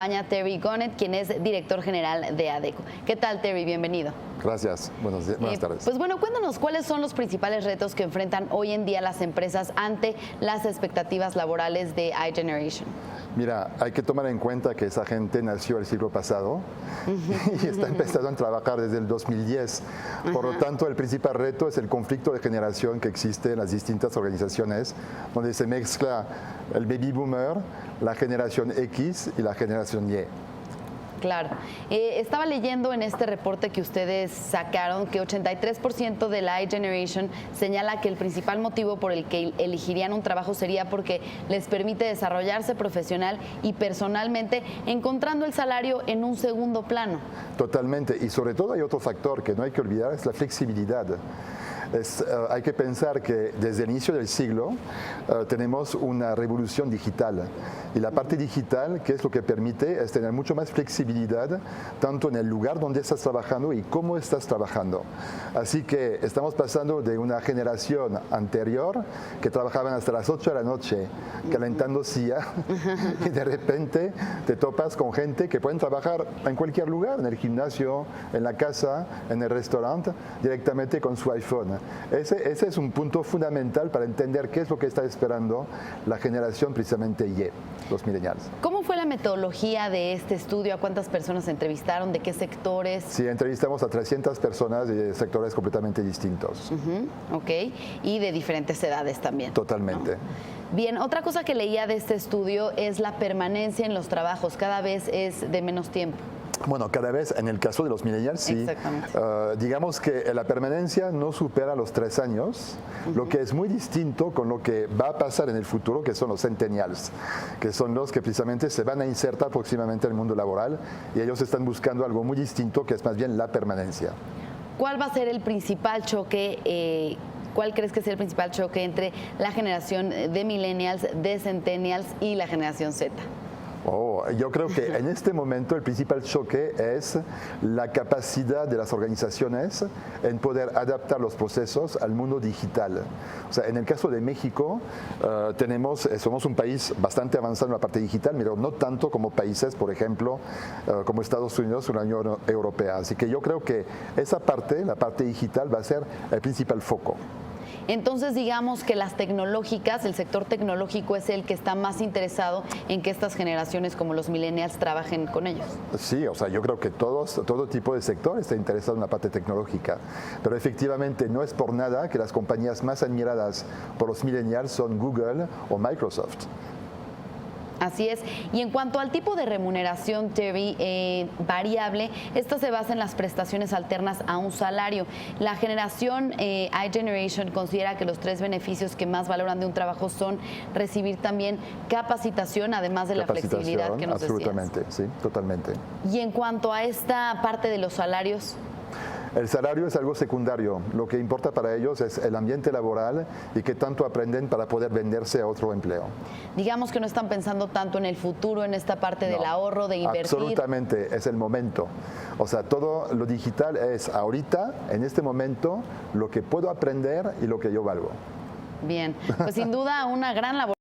Terry Gonnet, quien es director general de ADECO. ¿Qué tal, Terry? Bienvenido. Gracias. Buenas tardes. Pues bueno, cuéntanos cuáles son los principales retos que enfrentan hoy en día las empresas ante las expectativas laborales de iGeneration. Mira, hay que tomar en cuenta que esa gente nació el siglo pasado y está empezando a trabajar desde el 2010. Por lo tanto, el principal reto es el conflicto de generación que existe en las distintas organizaciones, donde se mezcla el baby boomer, la generación X y la generación Y. Claro. Estaba leyendo en este reporte que ustedes sacaron que 83% de la iGeneration señala que el principal motivo por el que elegirían un trabajo sería porque les permite desarrollarse profesional y personalmente, encontrando el salario en un segundo plano. Totalmente. Y sobre todo hay otro factor que no hay que olvidar, es la flexibilidad. Hay que pensar que desde el inicio del siglo tenemos una revolución digital y la parte digital, que es lo que permite, es tener mucho más flexibilidad tanto en el lugar donde estás trabajando y cómo estás trabajando. Así que estamos pasando de una generación anterior que trabajaban hasta las 8 de la noche calentando silla y de repente te topas con gente que pueden trabajar en cualquier lugar, en el gimnasio, en la casa, en el restaurante, directamente con su iPhone. Ese es un punto fundamental para entender qué es lo que está esperando la generación precisamente Y, los millennials. ¿Cómo fue la metodología de este estudio? ¿A cuántas personas entrevistaron? ¿De qué sectores? Sí, entrevistamos a 300 personas de sectores completamente distintos. Ok, y de diferentes edades también. Totalmente. ¿No? Bien, otra cosa que leía de este estudio es la permanencia en los trabajos. Cada vez es de menos tiempo. Bueno, cada vez en el caso de los millennials, sí. Digamos que la permanencia no supera los 3 años, lo que es muy distinto con lo que va a pasar en el futuro, que son los centennials, que son los que precisamente se van a insertar próximamente en el mundo laboral y ellos están buscando algo muy distinto, que es más bien la permanencia. ¿Cuál va a ser el principal choque? ¿Cuál crees que es el principal choque entre la generación de millennials, de centennials y la generación Z? Yo creo que en este momento el principal choque es la capacidad de las organizaciones en poder adaptar los procesos al mundo digital. O sea, en el caso de México, somos un país bastante avanzado en la parte digital, pero no tanto como países, por ejemplo, como Estados Unidos o la Unión Europea. Así que yo creo que esa parte, la parte digital, va a ser el principal foco. Entonces, digamos que las tecnológicas, el sector tecnológico es el que está más interesado en que estas generaciones como los millennials trabajen con ellos. Sí, o sea, yo creo que todo tipo de sector está interesado en la parte tecnológica, pero efectivamente no es por nada que las compañías más admiradas por los millennials son Google o Microsoft. Así es. Y en cuanto al tipo de remuneración, Terry, variable, esta se basa en las prestaciones alternas a un salario. La generación iGeneration considera que los 3 beneficios que más valoran de un trabajo son recibir también capacitación, además de la flexibilidad que nos decías. Absolutamente, sí, totalmente. Y en cuanto a esta parte de los salarios, el salario es algo secundario. Lo que importa para ellos es el ambiente laboral y qué tanto aprenden para poder venderse a otro empleo. Digamos que no están pensando tanto en el futuro, en esta parte del ahorro, de invertir. Absolutamente, es el momento. O sea, todo lo digital es ahorita, en este momento, lo que puedo aprender y lo que yo valgo. Bien, pues sin duda una gran labor.